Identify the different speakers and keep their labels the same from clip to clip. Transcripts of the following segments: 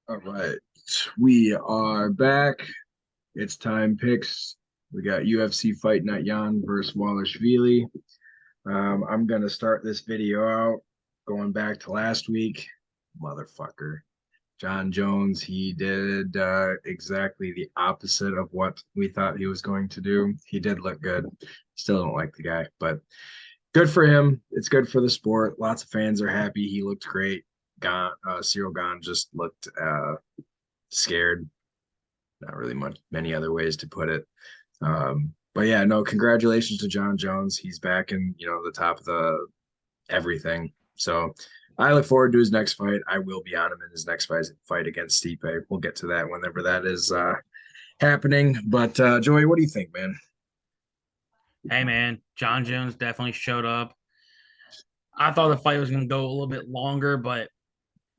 Speaker 1: All right. We are back. It's time picks. We got UFC Fight Night Jan versus Dvalishvili. I'm gonna start this video out going back to last week. Motherfucker. John Jones, he did exactly the opposite of what we thought he was going to do. He did look good. Still don't like the guy, but good for him. It's good for the sport. Lots of fans are happy. He looked great. Cyril Gahn just looked scared. Not really many other ways to put it. But yeah, no, congratulations to John Jones. He's back in, the top of the everything. So I look forward to his next fight. I will be on him in his next fight against Stipe. We'll get to that whenever that is happening. But Joey, what do you think, man?
Speaker 2: Hey man, John Jones definitely showed up. I thought the fight was going to go a little bit longer, but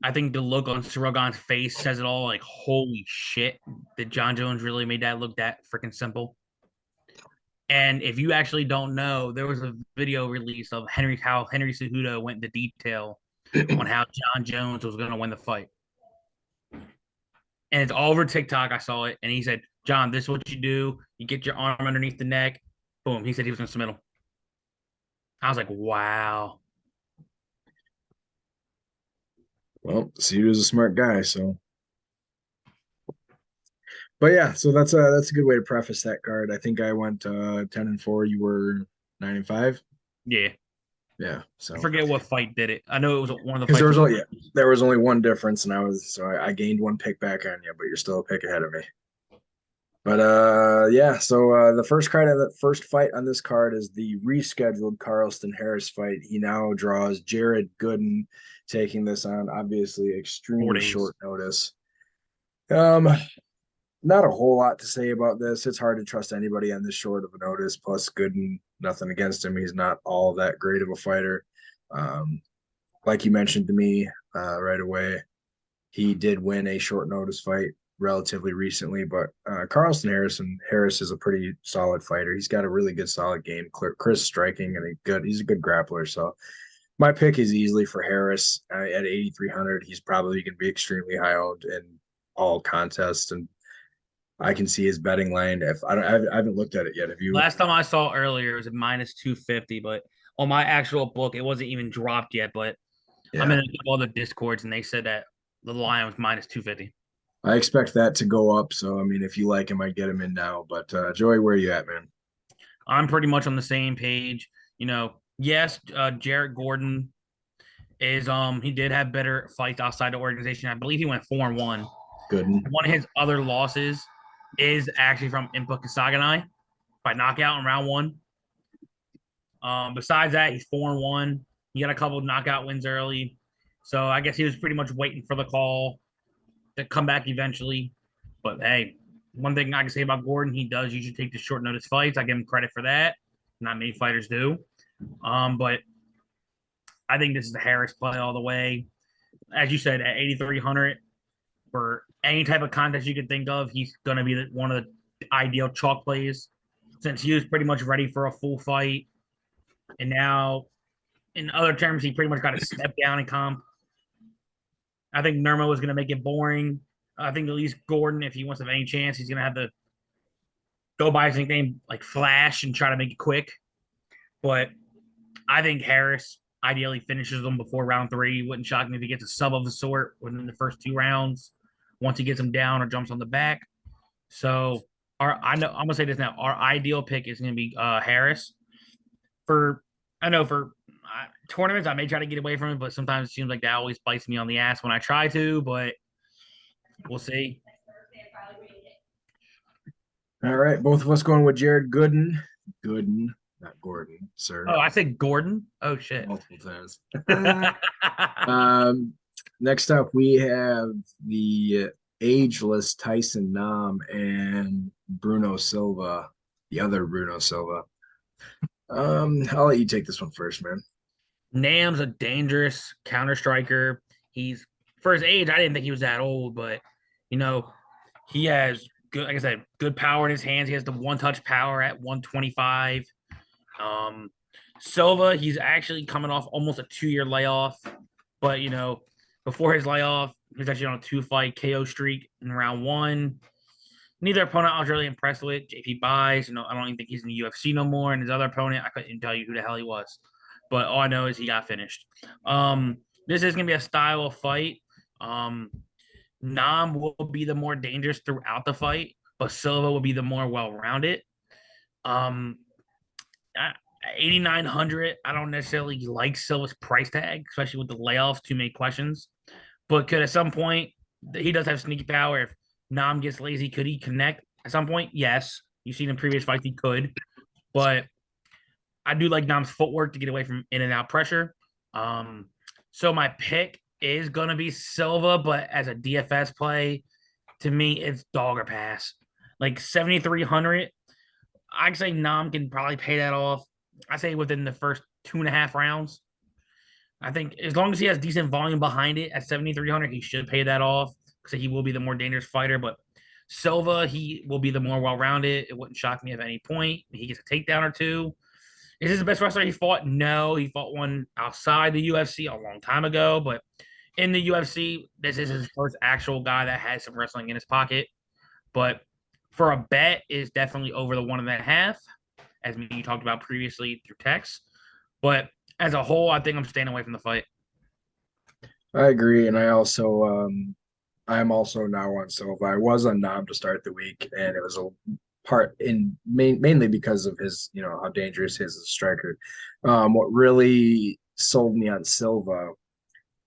Speaker 2: I think the look on Cirogan's face says it all. Like, holy shit, did John Jones really made that look that freaking simple? And if you actually don't know, there was a video release of how Henry Cejudo went into detail on how John Jones was going to win the fight, and it's all over TikTok. I saw it, and he said, "John, this is what you do. You get your arm underneath the neck. Boom." He said he was going to submit him. I was like, "Wow."
Speaker 1: Well, see, he was a smart guy, so. But yeah, so that's a good way to preface that card. I think I went 10-4. You were 9-5.
Speaker 2: Yeah.
Speaker 1: Yeah,
Speaker 2: I
Speaker 1: so
Speaker 2: forget what fight did it. I know it was one of the
Speaker 1: because
Speaker 2: fights.
Speaker 1: there was only one difference, and I gained one pick back on you, but you're still a pick ahead of me. But yeah, so the first fight on this card is the rescheduled Carlston Harris fight. He now draws Jared Gooden, taking this on obviously
Speaker 2: 4 days.
Speaker 1: extremely short notice. Um, Not a whole lot to say about this. It's hard to trust anybody on this short of a notice. Plus, Gooden, nothing against him. He's not all that great of a fighter. Um, like you mentioned to me right away, he did win a short notice fight relatively recently, but Harris is a pretty solid fighter. He's got a really good solid game, crisp striking, and he's a good grappler. So my pick is easily for Harris at 8,300. He's probably going to be extremely high owned in all contests, and I can see his betting line. If I haven't looked at it yet. Have you?
Speaker 2: Last time I saw earlier, it was a minus 250, but on my actual book, it wasn't even dropped yet. But I'm
Speaker 1: Yeah,
Speaker 2: in a couple other discords, and they said that the line was minus 250.
Speaker 1: I expect that to go up. So I mean, if you like him, I'd get him in now. But Joey, where are you at, man?
Speaker 2: I'm pretty much on the same page. Yes, Jarrett Gordon is he did have better fights outside the organization. I believe he went 4-1.
Speaker 1: Gooden.
Speaker 2: One of his other losses is actually from Impa Kasaganai by knockout in round one. Besides that, he's 4-1. He got a couple of knockout wins early. So I guess he was pretty much waiting for the call to come back eventually. But hey, one thing I can say about Gordon, he does usually take the short notice fights. I give him credit for that. Not many fighters do. But I think this is the Harris play all the way. As you said, at 8,300 for any type of contest you could think of, he's going to be one of the ideal chalk plays since he was pretty much ready for a full fight. And now, in other terms, he pretty much got a step down in comp. I think Nurma was going to make it boring. I think at least Gordon, if he wants to have any chance, he's going to have to go by his nickname like Flash and try to make it quick. But I think Harris ideally finishes them before round three. Wouldn't shock me if he gets a sub of the sort within the first 2 rounds. Once he gets him down or jumps on the back. So I'm gonna say this now. Our ideal pick is going to be Harris. For I know for tournaments, I may try to get away from it, but sometimes it seems like that always bites me on the ass when I try to. But we'll see.
Speaker 1: All right, both of us going with Jared Gooden. Gooden, not Gordon, sir.
Speaker 2: Oh, I said Gordon. Oh shit.
Speaker 1: Multiple times. um, Next up, we have the ageless Tyson Nam and Bruno Silva, the other Bruno Silva. I'll let you take this one first, man.
Speaker 2: Nam's a dangerous counter striker. He's for his age, I didn't think he was that old, but you know, he has good, like I said, good power in his hands. He has the one touch power at 125. Um, Silva, he's actually coming off almost a 2-year layoff, but before his layoff, He was actually on a 2-fight KO streak in round 1. Neither opponent I was really impressed with. JP Buys, I don't even think he's in the UFC no more. And his other opponent, I couldn't tell you who the hell he was. But all I know is he got finished. This is gonna be a style of fight. Nam will be the more dangerous throughout the fight, but Silva will be the more well-rounded. 8,900. I don't necessarily like Silva's price tag, especially with the layoffs. Too many questions. But could at some point he does have sneaky power. If Nam gets lazy, could he connect at some point? Yes. You've seen in previous fights he could, but I do like Nam's footwork to get away from in and out pressure. So my pick is gonna be Silva, but as a DFS play, to me it's dog or pass. Like 7,300. I'd say Nam can probably pay that off. I say within the first 2.5 rounds. I think as long as he has decent volume behind it at 7,300, he should pay that off because he will be the more dangerous fighter. But Silva, he will be the more well-rounded. It wouldn't shock me at any point. He gets a takedown or two. Is this the best wrestler he fought? No, he fought one outside the UFC a long time ago. But in the UFC, this is his first actual guy that has some wrestling in his pocket. But for a bet, is definitely over the 1.5, as you talked about previously through text. But as a whole, I think I'm staying away from the fight.
Speaker 1: I agree, and I'm also now on Silva. I was on Nam to start the week, and it was a mainly because of his, how dangerous he is as a striker. What really sold me on Silva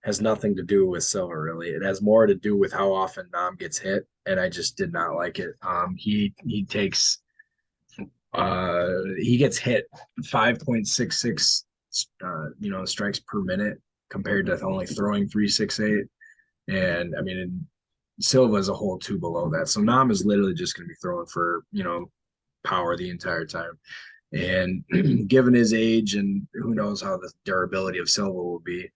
Speaker 1: has nothing to do with Silva, really. It has more to do with how often Nam gets hit, and I just did not like it. He gets hit 5.66 strikes per minute compared to only throwing 368. And I mean, Silva is a whole two below that. So Nam is literally just going to be throwing for, power the entire time. And given his age and who knows how the durability of Silva will be,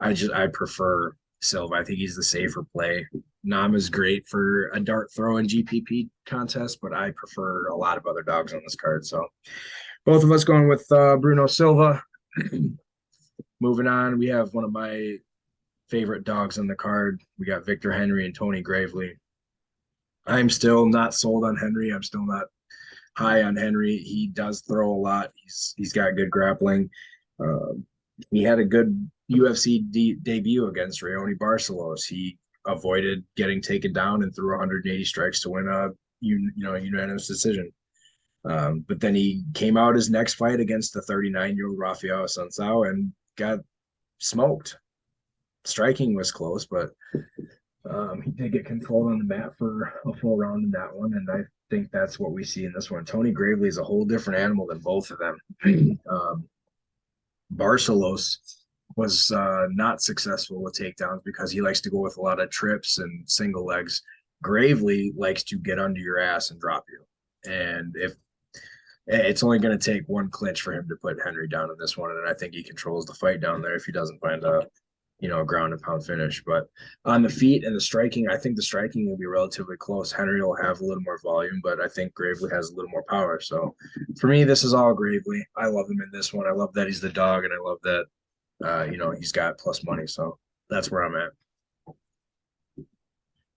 Speaker 1: I prefer Silva. I think he's the safer play. Nam is great for a dart throw and GPP contest, but I prefer a lot of other dogs on this card. So both of us going with Bruno Silva. Moving on, we have one of my favorite dogs on the card. We got Victor Henry and Tony Gravely. I'm still not sold on Henry. I'm still not high on Henry. He does throw a lot. He's got good grappling. He had a good UFC debut against Raoni Barcelos. He avoided getting taken down and threw 180 strikes to win a unanimous decision. But then he came out his next fight against the 39-year-old Rafael Assunção and got smoked. Striking was close, but he did get controlled on the mat for a full round in that one, and I think that's what we see in this one. Tony Gravely is a whole different animal than both of them. Barcelos was not successful with takedowns because he likes to go with a lot of trips and single legs. Gravely likes to get under your ass and drop you. And if it's only going to take one clinch for him to put Henry down in this one, and I think he controls the fight down there if he doesn't find a ground and pound finish. But on the feet and the striking, I think the striking will be relatively close. Henry will have a little more volume, but I think Gravely has a little more power. So for me, this is all Gravely. I love him in this one. I love that he's the dog, and I love that he's got plus money. So that's where I'm at.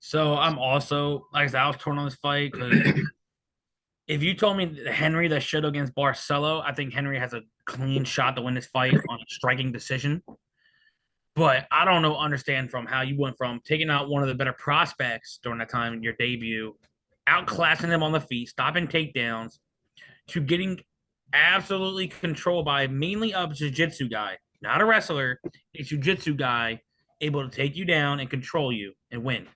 Speaker 2: So I'm also, like I said, I was torn on this fight because if you told me Henry that should against Barcelo, I think Henry has a clean shot to win this fight on a striking decision. But I don't understand from how you went from taking out one of the better prospects during that time in your debut, outclassing them on the feet, stopping takedowns, to getting absolutely controlled by mainly a jiu-jitsu guy, not a wrestler, a jiu-jitsu guy able to take you down and control you and win.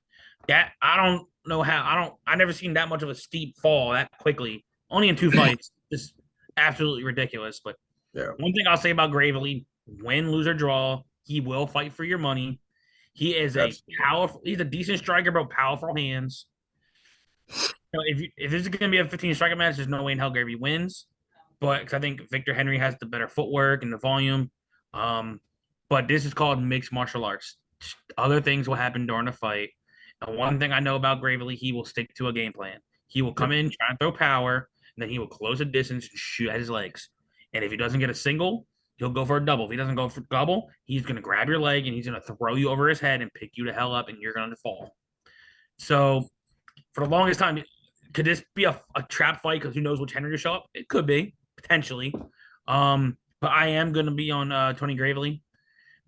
Speaker 2: That I don't know how. I never seen that much of a steep fall that quickly. Only in 2 fights. Just absolutely ridiculous. But
Speaker 1: yeah,
Speaker 2: one thing I'll say about Gravely, win, lose, or draw, he will fight for your money. He is he's a decent striker, but powerful hands. If this is going to be a 15 striker match, there's no way in hell Gravely wins. But because I think Victor Henry has the better footwork and the volume. But this is called mixed martial arts. Other things will happen during the fight. And one thing I know about Gravely, he will stick to a game plan. He will come in, try and throw power, and then he will close the distance and shoot at his legs. And if he doesn't get a single, he'll go for a double. If he doesn't go for double, he's going to grab your leg and he's going to throw you over his head and pick you to hell up, and you're going to fall. So for the longest time, could this be a trap fight because who knows which Henry to show up? It could be, potentially. But I am going to be on Tony Gravely.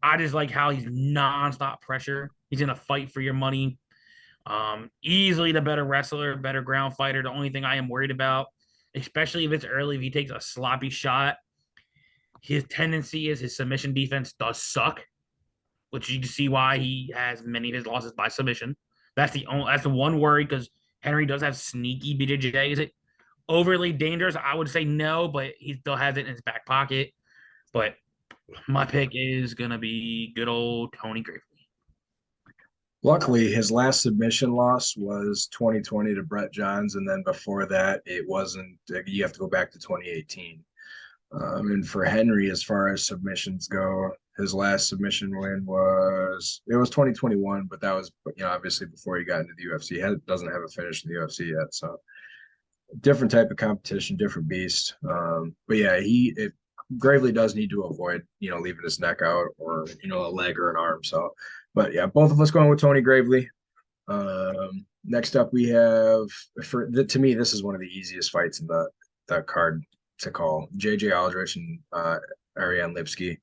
Speaker 2: I just like how he's nonstop pressure. He's going to fight for your money. Easily the better wrestler, better ground fighter. The only thing I am worried about, especially if it's early, if he takes a sloppy shot, his tendency is his submission defense does suck, which you can see why he has many of his losses by submission. That's the one worry because Henry does have sneaky BJJ. Is it overly dangerous? I would say no, but he still has it in his back pocket. But my pick is gonna be good old Tony Gravely.
Speaker 1: Luckily, his last submission loss was 2020 to Brett Johns, and then before that, it wasn't. You have to go back to 2018. And for Henry, as far as submissions go, his last submission win was 2021, but that was obviously before he got into the UFC. He doesn't have a finish in the UFC yet, so different type of competition, different beast. But yeah, Gravely does need to avoid leaving his neck out or a leg or an arm. So, but yeah, both of us going with Tony Gravely. Next up, we have to me, this is one of the easiest fights in the card to call. JJ Aldrich and Ariane Lipski.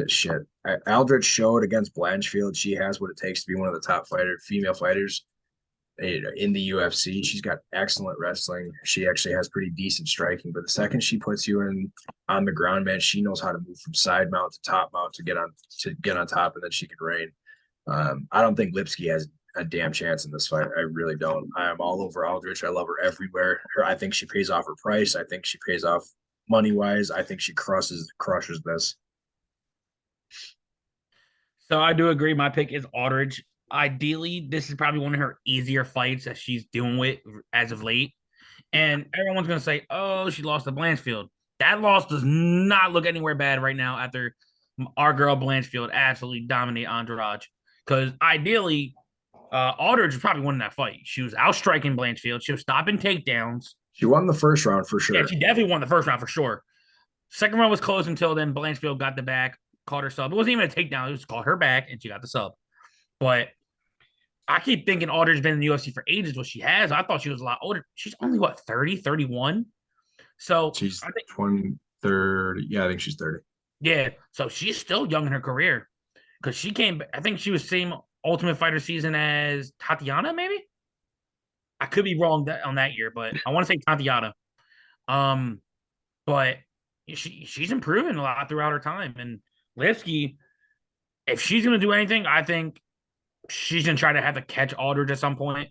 Speaker 1: Shit. Aldrich showed against Blanchfield she has what it takes to be one of the top female fighters in the UFC. She's got excellent wrestling. She actually has pretty decent striking, but the second she puts you on the ground, man, she knows how to move from side mount to top mount to get on top, and then she can reign. I don't think Lipski has a damn chance in this fight. I really don't. I am all over Aldrich. I love her everywhere. I think she pays off her price. I think she pays off money wise. I think she crushes this.
Speaker 2: So I do agree. My pick is Aldrich. Ideally, this is probably one of her easier fights that she's dealing with as of late. And everyone's going to say, oh, she lost to Blanchfield. That loss does not look anywhere bad right now after our girl Blanchfield absolutely dominate Andrade. Because ideally, Aldridge is probably winning that fight. She was outstriking Blanchfield. She was stopping takedowns.
Speaker 1: She won the first round for sure.
Speaker 2: Yeah, she definitely won the first round for sure. Second round was close until then Blanchfield got the back, caught her sub. It wasn't even a takedown. It was caught her back, and she got the sub. But I keep thinking Aldridge's been in the UFC for ages, what she has. I thought she was a lot older. She's only, 30, 31? So
Speaker 1: she's 20, 30. Yeah, I think she's 30.
Speaker 2: Yeah, so she's still young in her career because she came, I think she was same Ultimate Fighter season as Tatiana, maybe? I could be wrong on that year, but I want to say Tatiana. But she's improving a lot throughout her time. And Lipski, if she's going to do anything, I think she's going to try to have to catch Aldridge at some point,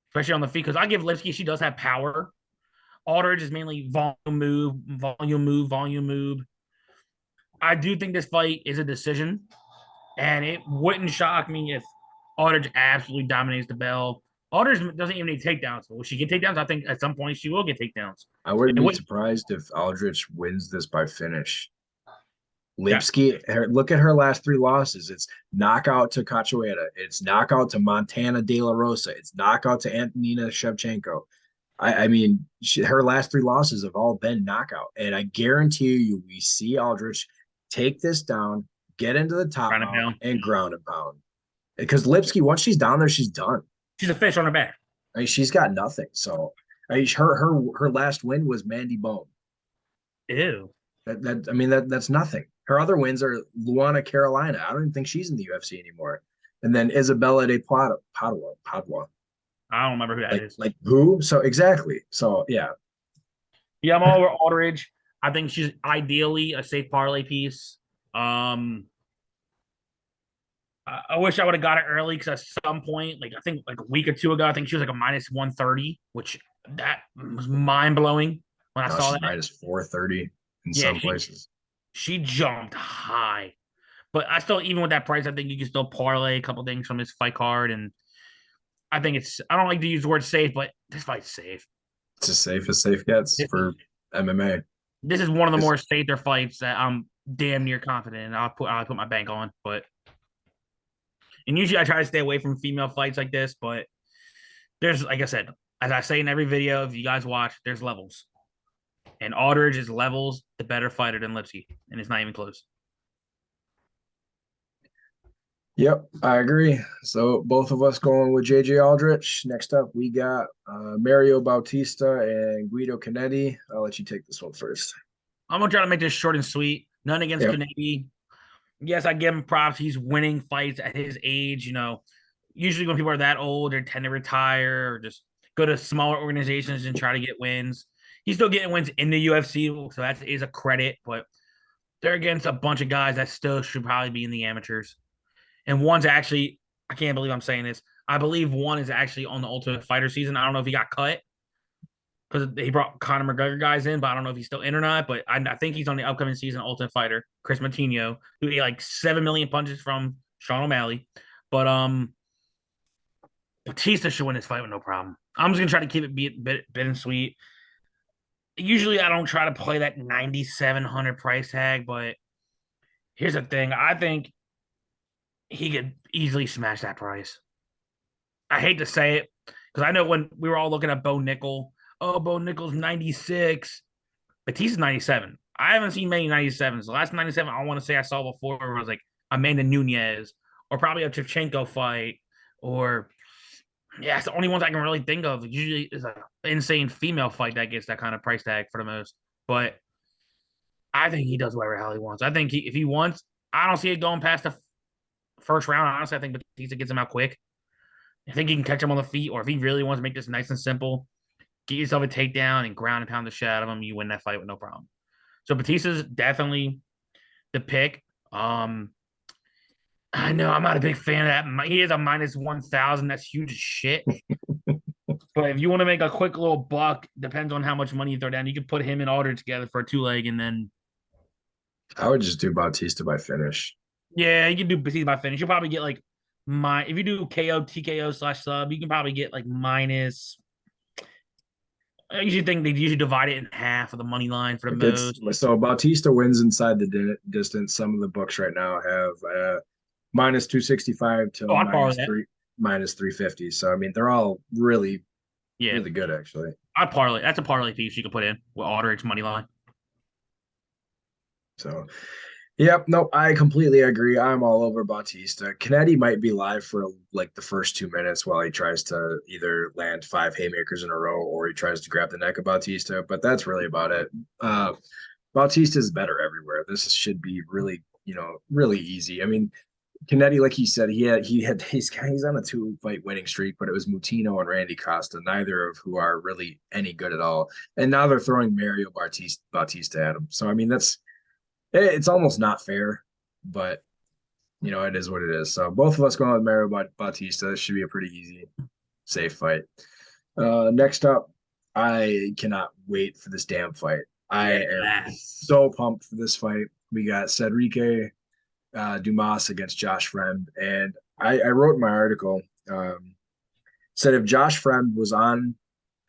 Speaker 2: especially on the feet. Because I give Lipski, she does have power. Aldridge is mainly volume move. I do think this fight is a decision, and it wouldn't shock me if Aldridge absolutely dominates the bell. Aldridge doesn't even need takedowns. Will she get takedowns? I think at some point she will get takedowns.
Speaker 1: I wouldn't be surprised if Aldrich wins this by finish. Lipski, look at her last 3 losses. It's knockout to Cachoeira. It's knockout to Montana De La Rosa. It's knockout to Antonina Shevchenko. I mean, her last 3 losses have all been knockout. And I guarantee you, we see Aldrich take this down, get into the top and ground and pound. Because Lipski, once she's down there, she's done.
Speaker 2: She's a fish on her back.
Speaker 1: I mean, she's got nothing. So her last win was Mandy Bone.
Speaker 2: Ew.
Speaker 1: That's nothing. Her other wins are Luana Carolina. I don't even think she's in the UFC anymore. And then Isabella de Padua.
Speaker 2: I don't remember who that is.
Speaker 1: Like who? So exactly. So yeah.
Speaker 2: Yeah, I'm all over Aldridge. I think she's ideally a safe parlay piece. I wish I would have got it early because at some point, I think a week or 2 ago, I think she was like a minus 130, which that was mind blowing when I saw that.
Speaker 1: Minus 430 in some places.
Speaker 2: She jumped high, but I still, even with that price, I think you can still parlay a couple things from this fight card. And I think I don't like to use the word safe, but this fight's safe.
Speaker 1: It's as safe as safe gets for MMA.
Speaker 2: This is one of the more safer fights that I'm damn near confident in. I'll put my bank on, and usually I try to stay away from female fights like this, but there's, like I said, as I say in every video, if you guys watch, there's levels. And Aldridge is levels the better fighter than Lipsy, and it's not even close.
Speaker 1: Yep, I agree. So both of us going with JJ Aldrich. Next up, we got Mario Bautista and Guido Canetti. I'll let you take this one first.
Speaker 2: I'm gonna try to make this short and sweet. None against
Speaker 1: Yep.
Speaker 2: Kaneki. Yes, I give him props. He's winning fights at his age. Usually when people are that old, they tend to retire or just go to smaller organizations and try to get wins. He's still getting wins in the UFC, so that is a credit. But they're against a bunch of guys that still should probably be in the amateurs. And one's actually, I can't believe I'm saying this. I believe one is actually on the Ultimate Fighter season. I don't know if he got cut because he brought Conor McGregor guys in, but I don't know if he's still in or not. But I think he's on the upcoming season Ultimate Fighter. Chris Martino, who ate like 7 million punches from Sean O'Malley. But Batista should win this fight with no problem. I'm just gonna try to keep it bit and sweet. Usually, I don't try to play that 9,700 price tag, but here's the thing: I think he could easily smash that price. I hate to say it because I know when we were all looking at Bo Nickel, oh, Bo Nickel's 96, Batista's 97. I haven't seen many 97s. The last 97 I want to say I saw before was like Amanda Nunez or probably a Shevchenko fight or yeah, it's the only ones I can really think of. Usually it's an insane female fight that gets that kind of price tag for the most. But I think he does whatever the hell he wants. I think if he wants, I don't see it going past the first round. Honestly, I think Batista gets him out quick. I think he can catch him on the feet, or if he really wants to make this nice and simple, get yourself a takedown and ground and pound the shit out of him. You win that fight with no problem. So Batista's definitely the pick. I know I'm not a big fan of that. He is a minus 1,000. That's huge as shit. But if you want to make a quick little buck, depends on how much money you throw down. You can put him and Aldridge together for a 2 leg, and then
Speaker 1: I would just do Bautista by finish.
Speaker 2: yeah, you can do Batista by finish. You'll probably get like if you do KO TKO slash sub, you can probably get like minus. I usually think they usually divide it in half of the money line for the most.
Speaker 1: So Bautista wins inside the distance. Some of the books right now have minus 265 to
Speaker 2: Oh, I'd parlay that.
Speaker 1: minus 350. So I mean, they're all really
Speaker 2: Yeah,
Speaker 1: really good actually.
Speaker 2: I'd parlay. That's a parlay piece you could put in with Aldridge money line.
Speaker 1: So, yep, nope, I completely agree. I'm all over Bautista. Canetti might be live for like the first 2 minutes while he tries to either land 5 haymakers in a row or he tries to grab the neck of Bautista, but that's really about it. Bautista is better everywhere. This should be really, really easy. I mean, Canetti, like he said, he's on a 2 fight winning streak, but it was Mutino and Randy Costa, neither of who are really any good at all. And now they're throwing Mario Bautista at him. So I mean, it's almost not fair, but it is what it is. So both of us going with Mario Bautista. This should be a pretty easy, safe fight. Next up, I cannot wait for this damn fight. I am so pumped for this fight. We got Cedric Dumas against Josh Friend, and I wrote in my article said if Josh Friend was on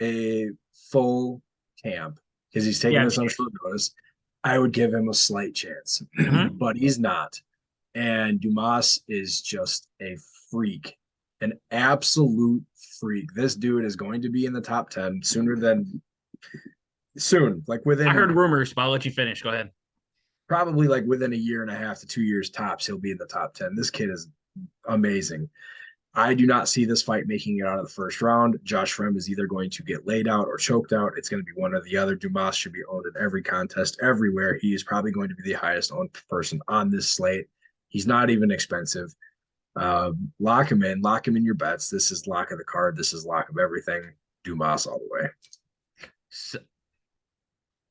Speaker 1: a full camp because he's taking this on short notice, I would give him a slight chance, but he's not. And Dumas is just a freak, an absolute freak. This dude is going to be in the top 10 soon, like within.
Speaker 2: I heard rumors, but I'll let you finish. Go ahead.
Speaker 1: Probably like within a year and a half to 2 years tops, he'll be in the top 10. This kid is amazing. I do not see this fight making it out of the first round. Josh Frem is either going to get laid out or choked out. It's going to be one or the other. Dumas should be owned in every contest, everywhere. He is probably going to be the highest owned person on this slate. He's not even expensive. Lock him in your bets. This is lock of the card. This is lock of everything. Dumas all the way.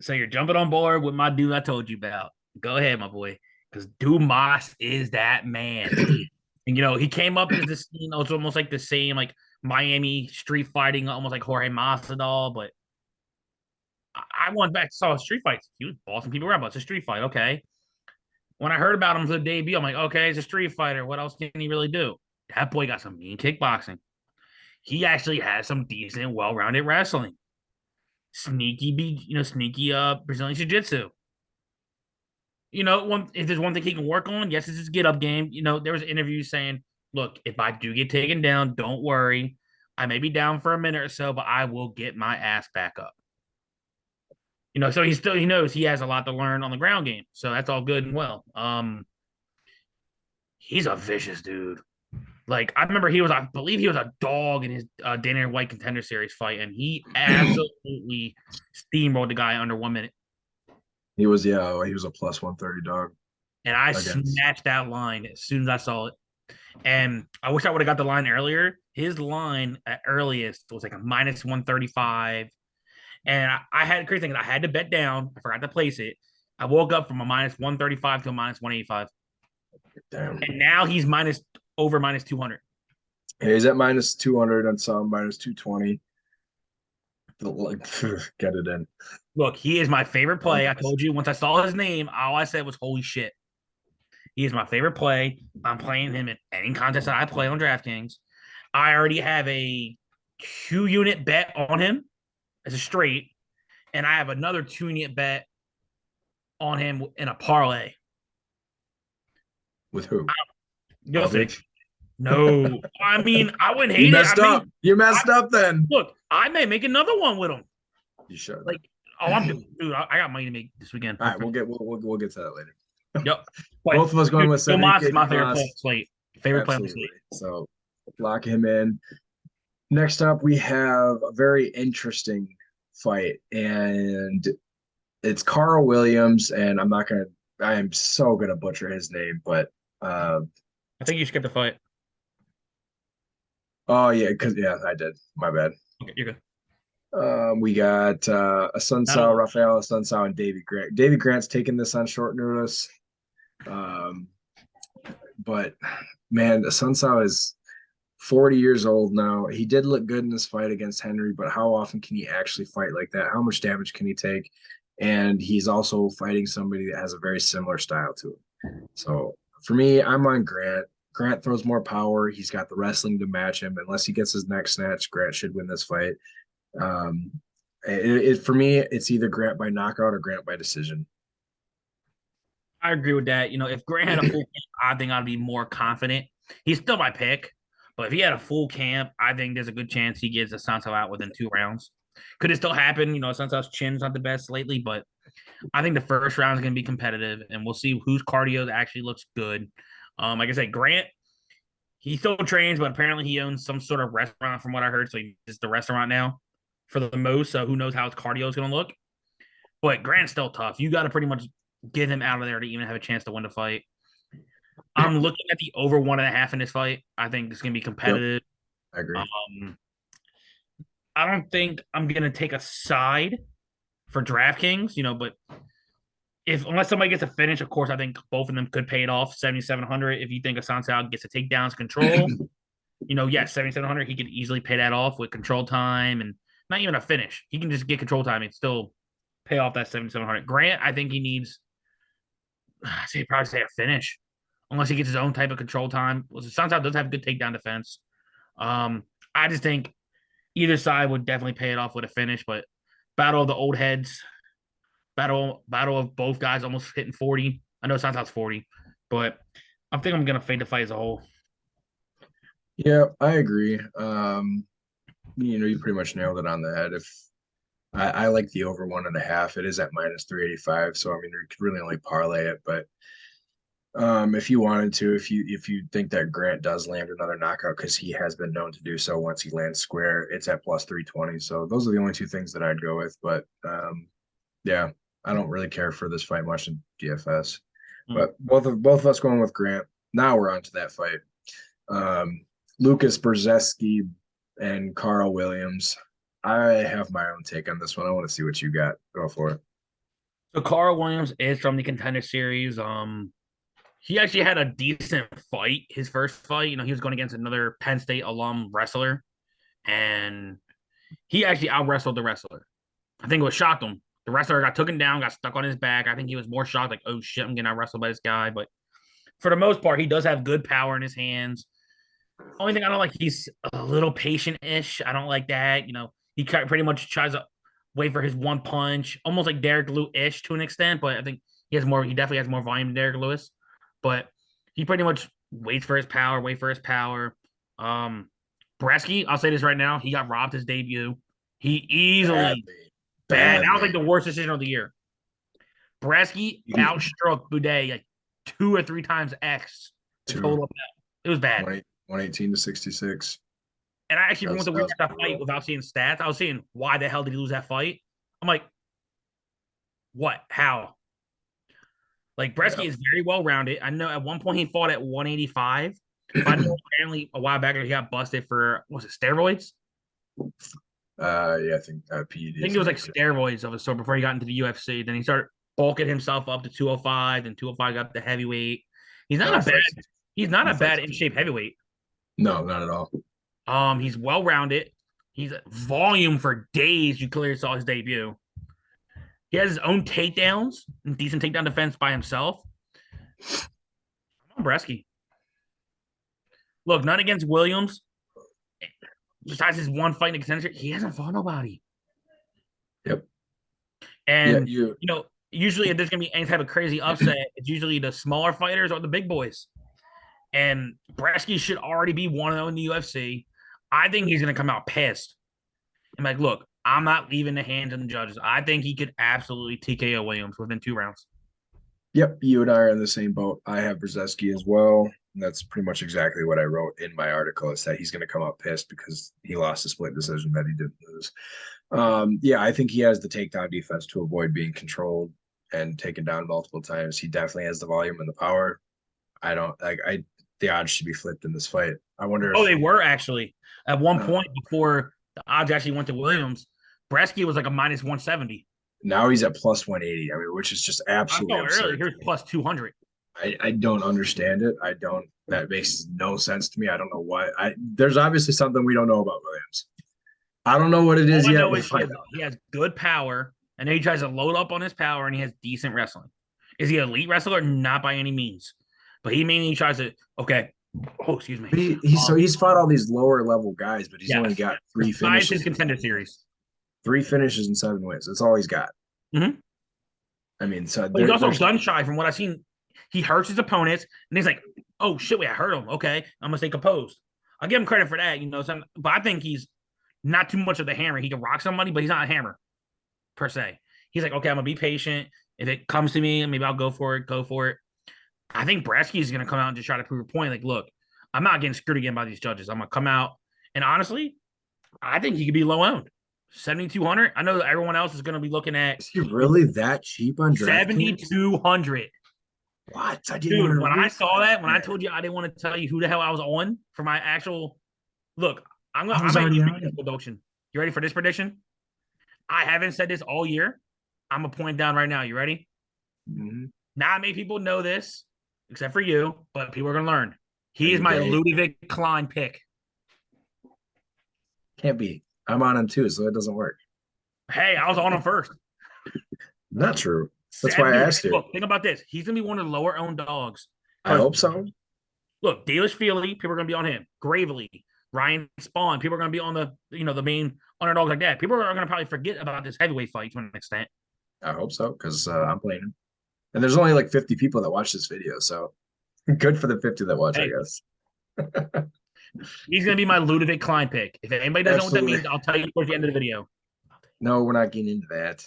Speaker 2: So you're jumping on board with my dude I told you about. Go ahead, my boy, because Dumas is that man. And he came up as this, it's almost like the same like Miami street fighting, almost like Jorge Masvidal. But I went back saw street fights. He was bossing people around, but it's a street fight. Okay. When I heard about him for the debut, I'm like, okay, he's a street fighter. What else can he really do? That boy got some mean kickboxing. He actually has some decent, well-rounded wrestling. Sneaky Brazilian jiu-jitsu. If there's one thing he can work on, yes, it's his get up game. There was an interview saying, look, if I do get taken down, don't worry. I may be down for a minute or so, but I will get my ass back up. So he knows he has a lot to learn on the ground game. So that's all good and well. He's a vicious dude. Like I remember I believe he was a dog in his Dana White Contender Series fight, and he absolutely steamrolled the guy under 1 minute.
Speaker 1: He was he was a plus 130 dog
Speaker 2: And I
Speaker 1: against.
Speaker 2: snatched that line as soon as I saw it. And I wish I would have got the line earlier. His line at earliest was like a minus 135. And I had crazy thing. I had to bet down. I forgot to place it. I woke up from a minus 135 to a minus 185.
Speaker 1: Damn.
Speaker 2: And now he's minus 200.
Speaker 1: Hey, he's at minus 200 and some minus 220. Like, get it in.
Speaker 2: Look, he is my favorite play. I told you once I saw his name, all I said was, holy shit. He is my favorite play. I'm playing him in any contest that I play on DraftKings. I already have a 2-unit bet on him as a straight, and I have another 2-unit bet on him in a parlay.
Speaker 1: With who?
Speaker 2: You'll see. No, I mean, I wouldn't hate
Speaker 1: you messed
Speaker 2: it.
Speaker 1: Up. You messed up then.
Speaker 2: Look, I may make another one with him.
Speaker 1: You should.
Speaker 2: Like, I'm dude. I got money to make this weekend.
Speaker 1: All right, we'll get to that later.
Speaker 2: Yep.
Speaker 1: Both of us going with
Speaker 2: Tomas is my
Speaker 1: Tomas.
Speaker 2: favorite play slate. Favorite play on the slate.
Speaker 1: So lock him in. Next up, we have a very interesting fight, and it's Carl Williams, and I am so gonna butcher his name, but
Speaker 2: I think you skipped the fight.
Speaker 1: Oh yeah, I did. My bad.
Speaker 2: Okay, you're good.
Speaker 1: We got Asuncao, Rafael Asuncao, and Davy Grant. Davy Grant's taking this on short notice. But man, Asuncao is 40 years old now. He did look good in this fight against Henry, but how often can he actually fight like that? How much damage can he take? And he's also fighting somebody that has a very similar style to him. So for me, I'm on Grant. Grant throws more power. He's got the wrestling to match him. Unless he gets his neck snatched, Grant should win this fight. For me, it's either Grant by knockout or Grant by decision.
Speaker 2: I agree with that. If Grant had a full camp, I think I'd be more confident. He's still my pick, but if he had a full camp, I think there's a good chance he gets Asuncao out within 2 rounds. Could it still happen? Asuncao's chin's not the best lately, but I think the first round is going to be competitive, and we'll see whose cardio actually looks good. Like I said, Grant, he still trains, but apparently he owns some sort of restaurant from what I heard, so he's the restaurant now for the most, so who knows how his cardio is going to look. But Grant's still tough. You got to pretty much get him out of there to even have a chance to win the fight. I'm looking at the over 1.5 in this fight. I think it's going to be competitive.
Speaker 1: Yep. I agree.
Speaker 2: I don't think I'm going to take a side for DraftKings, but unless somebody gets a finish, of course, I think both of them could pay it off 7,700. If you think Asuncao gets a takedowns control, yes, 7,700, he could easily pay that off with control time and not even a finish. He can just get control time and still pay off that 7,700. Grant, I think he needs, probably say a finish, unless he gets his own type of control time. Well, Asuncao does have good takedown defense. I just think either side would definitely pay it off with a finish, but battle of the old heads, battle of both guys almost hitting 40. I know Santos 40, but I think I'm gonna fade the fight as a whole.
Speaker 1: Yeah, I agree. You pretty much nailed it on the head. If I like the over 1.5, it is at minus 385. So you could really only parlay it, but if you wanted to, if you think that Grant does land another knockout, because he has been known to do so once he lands square, it's at plus 320. So those are the only 2 things that I'd go with. But yeah, I don't really care for this fight much in DFS. But both of us going with Grant. Now we're on to that fight. Lucas Brzeski and Carl Williams. I have my own take on this one. I want to see what you got. Go for it.
Speaker 2: So Carl Williams is from the Contender Series. He actually had a decent fight. His first fight, he was going against another Penn State alum wrestler, and he actually out-wrestled the wrestler. I think it was shocked him. The wrestler got taken down, got stuck on his back. I think he was more shocked, like, oh shit, I'm getting out-wrestled by this guy. But for the most part, he does have good power in his hands. Only thing I don't like, he's a little patient-ish. I don't like that. He pretty much tries to wait for his one punch, almost like Derek Lewis-ish to an extent, but I think he definitely has more volume than Derek Lewis. But he pretty much waits for his power. Brzeski, I'll say this right now, he got robbed his debut. He easily Bad. That was
Speaker 1: badly.
Speaker 2: like the worst decision of the year. Bresky outstruck Boudet like 2 or 3 times X the
Speaker 1: Two,
Speaker 2: total. It was bad.
Speaker 1: 118 to 66.
Speaker 2: And I actually went to
Speaker 1: That was
Speaker 2: that fight
Speaker 1: brutal.
Speaker 2: without seeing stats. I was saying, why the hell did he lose that fight? I'm like, what? How? Like
Speaker 1: Yeah.
Speaker 2: Bresky is very well rounded. I know at one point he fought at 185, but I know apparently a while back he got busted for was it steroids?
Speaker 1: Yeah, I think
Speaker 2: I
Speaker 1: PEDs.
Speaker 2: think it was like steroids of a sort before he got into the UFC. Then he started bulking himself up to 205, and 205 got up to heavyweight. He's not
Speaker 1: No
Speaker 2: a bad
Speaker 1: fights.
Speaker 2: he's not
Speaker 1: No
Speaker 2: a bad
Speaker 1: fights.
Speaker 2: in shape heavyweight.
Speaker 1: No, not at all.
Speaker 2: He's well rounded. He's volume for days. You clearly saw his debut. He has his own takedowns and decent takedown defense by himself. I'm on Bresky. Look, none against Williams. Besides his one fight in the contender, he hasn't fought nobody.
Speaker 1: Yep.
Speaker 2: And
Speaker 1: Yeah,
Speaker 2: usually if there's gonna be any type of crazy upset, it's usually the smaller fighters or the big boys. And Bresky should already be 1-0 in the UFC. I think he's gonna come out pissed. I'm like, look, I'm not leaving the hands of the judges. I think he could absolutely TKO Williams within 2 rounds.
Speaker 1: Yep, you and I are in the same boat. I have Brzezinski as well. And that's pretty much exactly what I wrote in my article is that he's going to come out pissed because he lost a split decision that he didn't lose. Yeah, I think he has the takedown defense to avoid being controlled and taken down multiple times. He definitely has the volume and the power. I don't like the odds should be flipped in this fight. I wonder
Speaker 2: Oh,
Speaker 1: if
Speaker 2: they were actually at one point before the odds actually went to Williams. Bresky was like a minus 170.
Speaker 1: now he's at plus 180. I mean, which is just
Speaker 2: I
Speaker 1: absolutely
Speaker 2: saw
Speaker 1: absurd.
Speaker 2: earlier. Here's plus 200.
Speaker 1: I don't understand it. I don't. That makes no sense to me. I don't know why. There's obviously something we don't know about Williams. I don't know what it is
Speaker 2: All I
Speaker 1: yet.
Speaker 2: know
Speaker 1: We'll
Speaker 2: is
Speaker 1: find out.
Speaker 2: he has good power, and then he tries to load up on his power, and he has decent wrestling. Is he an elite wrestler? Not by any means, but he mainly tries to. Okay. Oh, excuse me.
Speaker 1: He's fought all these lower level guys, but he's only got 3
Speaker 2: Besides
Speaker 1: finishes.
Speaker 2: his contender series.
Speaker 1: 3 finishes and 7 wins. That's all he's got.
Speaker 2: Mm-hmm.
Speaker 1: I mean, so
Speaker 2: But he's also gun shy from what I've seen. He hurts his opponents, and he's like, "Oh shit, wait, I hurt him. Okay, I'm gonna stay composed." I'll give him credit for that, but I think he's not too much of the hammer. He can rock somebody, but he's not a hammer per se. He's like, okay, I'm gonna be patient. If it comes to me, maybe I'll go for it. Go for it. I think Bresky is gonna come out and just try to prove a point. Like, look, I'm not getting screwed again by these judges. I'm gonna come out, and honestly, I think he could be low owned. 7,200. I know that everyone else is gonna be looking at.
Speaker 1: Is he really that cheap on DraftKings?
Speaker 2: 7,200.
Speaker 1: What? I didn't
Speaker 2: Dude,
Speaker 1: even
Speaker 2: when
Speaker 1: read
Speaker 2: I saw that, when I
Speaker 1: that.
Speaker 2: told you I didn't want to tell you who the hell I was on for my actual look,
Speaker 1: I
Speaker 2: I'm
Speaker 1: was
Speaker 2: gonna
Speaker 1: already
Speaker 2: make
Speaker 1: on
Speaker 2: this
Speaker 1: it.
Speaker 2: prediction. You ready for this prediction? I haven't said this all year. I'm gonna point down right now. You ready?
Speaker 1: Mhm.
Speaker 2: Not many people know this, except for you, but people are gonna learn. He is
Speaker 1: And
Speaker 2: my
Speaker 1: they
Speaker 2: Ludovic Klein pick.
Speaker 1: can't be. I'm on him too, so it doesn't work.
Speaker 2: Hey, I was on him first.
Speaker 1: Not true. That's why I asked you.
Speaker 2: Look, think about this. He's gonna be one of the lower owned dogs.
Speaker 1: I hope so.
Speaker 2: Look, Dvalishvili, people are going to be on him. Gravely, Ryan Spawn, people are going to be on the main underdogs like that. People are going to probably forget about this heavyweight fight to an extent.
Speaker 1: I hope so because I'm playing him. And there's only like 50 people that watch this video, so good for the 50 that watch, I guess.
Speaker 2: He's going to be my Ludovic Klein pick. If anybody doesn't know what that means, I'll tell you towards the end of the video.
Speaker 1: No, we're not getting into that.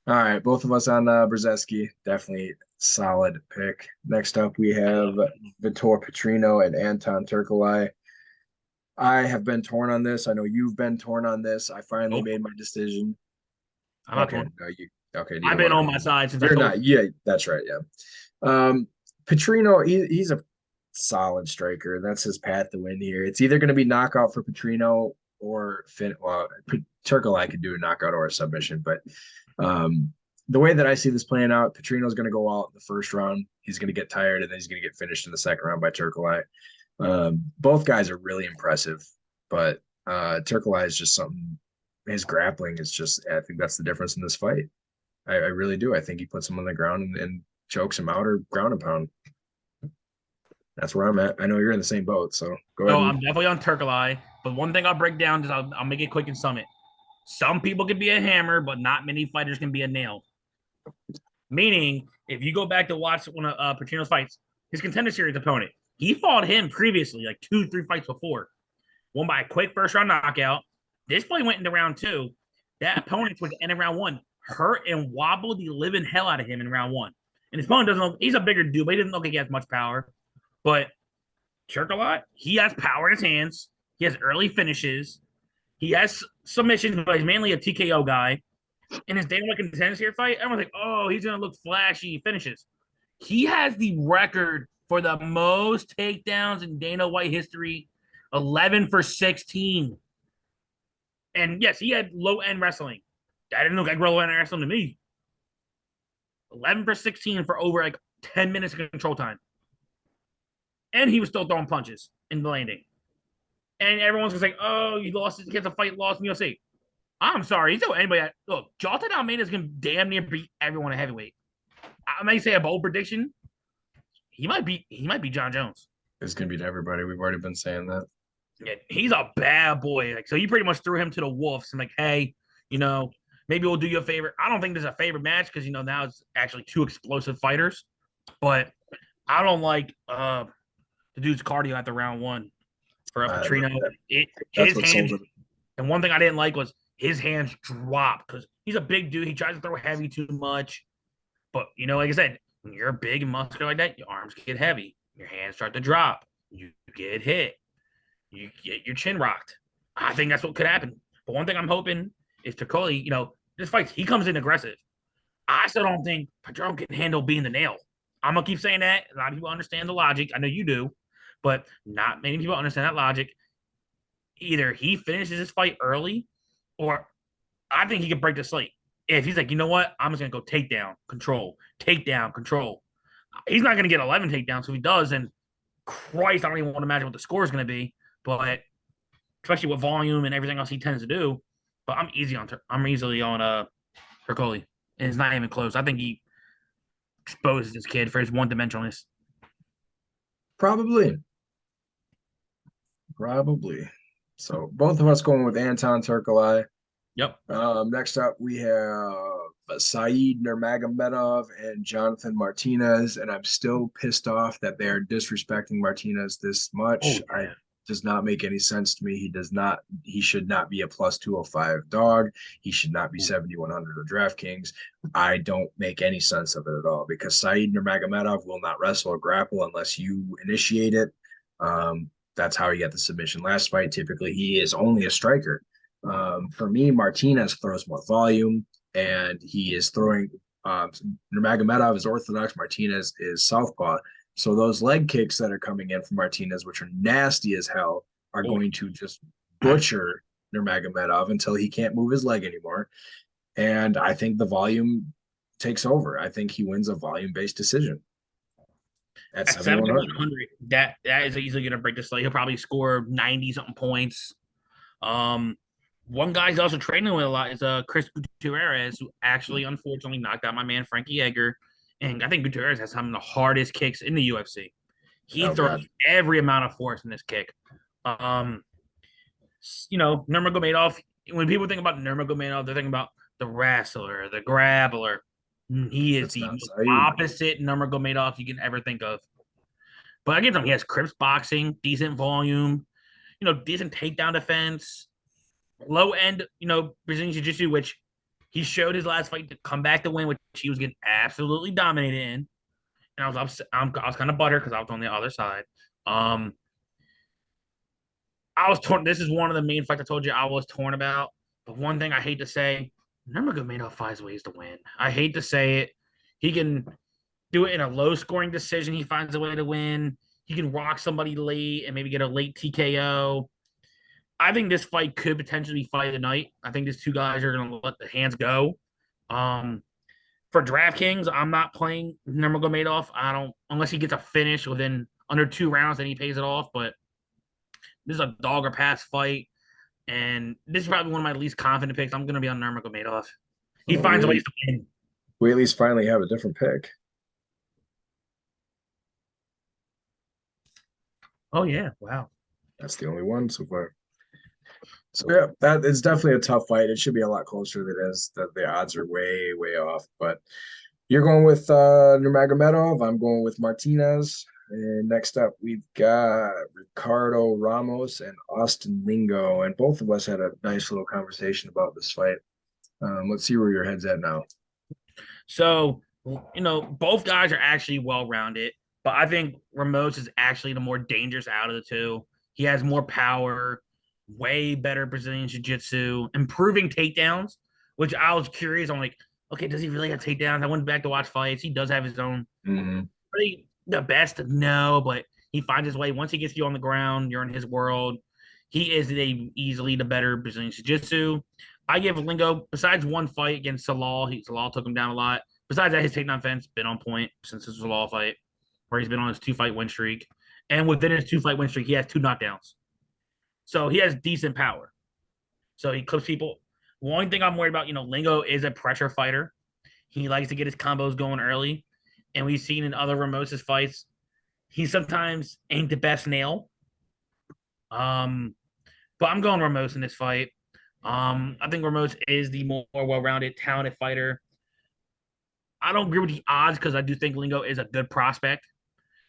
Speaker 1: All right, both of us on Brzezinski. Definitely solid pick. Next up, we have Vitor Petrino and Anton Turkalai. I have been torn on this. I know you've been torn on this. I finally made my decision.
Speaker 2: I'm not
Speaker 1: okay,
Speaker 2: torn.
Speaker 1: no, okay.
Speaker 2: I've been on my side since
Speaker 1: You're
Speaker 2: I told
Speaker 1: not. Yeah, that's right. Yeah. Petrino, he's a solid striker. That's his path to win here. It's either going to be knockout for Petrino or Turkalai could do a knockout or a submission, but the way that I see this playing out, Petrino's going to go out in the first round. He's going to get tired, and then he's going to get finished in the second round by Turkalai. Both guys are really impressive, but Turkalai is just something. His grappling is just. I think that's the difference in this fight. I really do. I think he puts him on the ground and chokes him out or ground and pound. That's where I'm at. I know you're in the same boat, so go ahead.
Speaker 2: No, I'm definitely on Turkalai. But one thing I'll break down is I'll make it quick and sum it. Some people can be a hammer, but not many fighters can be a nail. Meaning, if you go back to watch one of Petrino's fights, his contender series opponent, he fought him previously, like 2-3 fights before. Won by a quick first round knockout. This fight went into round 2. That opponent was end of round one, hurt and wobbled the living hell out of him in round one. And his opponent doesn't look, he's a bigger dude, but he didn't look like he has much power. But Chirkalot, he has power in his hands. He has early finishes. He has submissions, but he's mainly a TKO guy. In his Dana White contenders here fight, everyone's like, oh, he's going to look flashy finishes. He has the record for the most takedowns in Dana White history, 11 for 16. And yes, he had low end wrestling. That didn't look like low end wrestling to me. 11 for 16 for over like 10 minutes of control time. And he was still throwing punches in the landing. And everyone's gonna say, oh, you lost, he gets a fight lost in UFC. I'm sorry. He's anybody. Look, Jonathan Almeida is gonna damn near beat everyone at heavyweight. I may say a bold prediction. He might be John Jones.
Speaker 1: It's gonna beat everybody. We've already been saying that.
Speaker 2: Yeah, he's a bad boy. Like, so you pretty much threw him to the wolves and like, hey, maybe we'll do you a favor. I don't think there's a favorite match because now it's actually two explosive fighters. But I don't like the dude's cardio at the round one for Petrino. His hands, and one thing I didn't like was his hands drop because he's a big dude. He tries to throw heavy too much. But like I said, when you're big and muscular like that, your arms get heavy, your hands start to drop, you get hit, you get your chin rocked. I think that's what could happen. But one thing I'm hoping is Tokoli, this fight, he comes in aggressive. I still don't think Pedro can handle being the nail. I'm gonna keep saying that. A lot of people understand the logic. I know you do, but not many people understand that logic. Either he finishes his fight early, or I think he could break the slate. If he's like, you know what, I'm just gonna go takedown, control, takedown, control. He's not gonna get 11 takedowns. So if he does, then Christ, I don't even want to imagine what the score is gonna be. But especially with volume and everything else he tends to do. But I'm easily on Hercule. And it's not even close. I think he exposes this kid for his one-dimensionalness.
Speaker 1: Probably. So both of us going with Anton Turkalai.
Speaker 2: Yep.
Speaker 1: Next up, we have Saeed Nurmagomedov and Jonathan Martinez, and I'm still pissed off that they are disrespecting Martinez this much.
Speaker 2: Oh, yeah.
Speaker 1: Does not make any sense to me. He should not be a plus 205 dog. He should not be 7,100 of DraftKings. I don't make any sense of it at all because Saeed Nurmagomedov will not wrestle or grapple unless you initiate it. That's how he got the submission last fight. Typically, he is only a striker. For me, Martinez throws more volume, and he is throwing. Nurmagomedov is orthodox. Martinez is southpaw. So those leg kicks that are coming in from Martinez, which are nasty as hell, are going to just butcher Nurmagomedov until he can't move his leg anymore. And I think the volume takes over. I think he wins a volume-based decision. At
Speaker 2: 7,100, that is easily going to break the slate. He'll probably score 90-something points. One guy he's also training with a lot is Chris Gutierrez, who actually, unfortunately, knocked out my man Frankie Edgar. And I think Gutierrez has some of the hardest kicks in the UFC. He throws every amount of force in this kick. Nurmagomedov, when people think about Nurmagomedov, they're thinking about the wrestler, the grappler. He is the opposite Nurmagomedov you can ever think of. But against him, he has Crips boxing, decent volume, decent takedown defense, low end, Brazilian Jiu-Jitsu, which he showed his last fight to come back to win, which he was getting absolutely dominated in. And I was upset. I was kind of buttered because I was on the other side. I was torn. This is one of the main fights I told you I was torn about. But one thing I hate to say, Nurmagomedov finds ways to win. I hate to say it. He can do it in a low-scoring decision. He finds a way to win. He can rock somebody late and maybe get a late TKO. I think this fight could potentially be fight of the night. I think these two guys are going to let the hands go. For DraftKings, I'm not playing Nurmagomedov. I don't, unless he gets a finish within under 2 rounds, then he pays it off. But this is a dog or pass fight, and this is probably one of my least confident picks. I'm going to be on Nurmagomedov. He finds ways to win.
Speaker 1: We at least finally have a different pick.
Speaker 2: Oh yeah! Wow,
Speaker 1: that's the only one so far. So yeah, that is definitely a tough fight. It should be a lot closer than it is. That the odds are way, way off. But you're going with Nurmagomedov. I'm going with Martinez. And next up, we've got Ricardo Ramos and Austin Lingo. And both of us had a nice little conversation about this fight. Let's see where your head's at now.
Speaker 2: So, both guys are actually well rounded, but I think Ramos is actually the more dangerous out of the two. He has more power, way better Brazilian Jiu Jitsu, improving takedowns, which I was curious. I'm like, okay, does he really have takedowns? I went back to watch fights. He does have his own.
Speaker 1: Hmm.
Speaker 2: Really the best? No, but he finds his way. Once he gets you on the ground, you're in his world. He is easily the better Brazilian Jiu Jitsu. I give Lingo, besides one fight against Salal took him down a lot. Besides that, his takedown fence been on point since his Salal fight, where he's been on his 2-fight win streak. And within his 2-fight win streak, he has 2 knockdowns. So he has decent power. So he clips people. One thing I'm worried about, Lingo is a pressure fighter. He likes to get his combos going early. And we've seen in other Ramos's fights, he sometimes ain't the best nail. But I'm going Ramos in this fight. I think Ramos is the more well-rounded, talented fighter. I don't agree with the odds because I do think Lingo is a good prospect.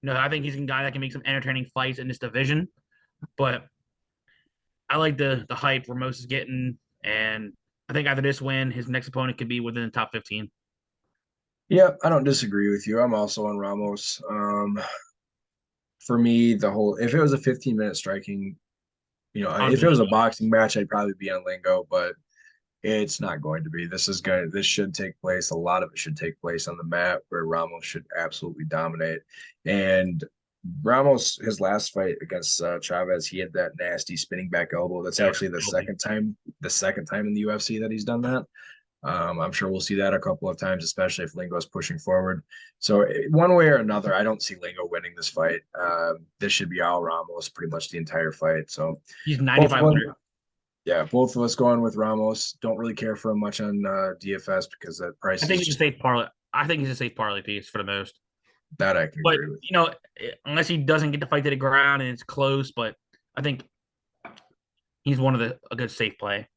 Speaker 2: I think he's a guy that can make some entertaining fights in this division. But I like the hype Ramos is getting, and I think after this win, his next opponent could be within the top 15.
Speaker 1: Yeah, I don't disagree with you. I'm also on Ramos. For me, if it was a 15-minute striking, if it was a boxing match, I'd probably be on Lingo, but it's not going to be. This should take place. A lot of it should take place on the mat where Ramos should absolutely dominate. And Ramos, his last fight against Chavez, he had that nasty spinning back elbow. That's actually the second time in the UFC that he's done that. I'm sure we'll see that a couple of times, especially if Lingo is pushing forward. So one way or another, I don't see Lingo winning this fight. This should be all Ramos pretty much the entire fight. So
Speaker 2: he's 9,500.
Speaker 1: Yeah, both of us going with Ramos. Don't really care for him much on DFS because that price.
Speaker 2: I think he's a safe parlay. I think he's a safe parlay piece for the most.
Speaker 1: That I can agree with.
Speaker 2: Unless he doesn't get the fight to the ground and it's close, but I think he's a good safe play.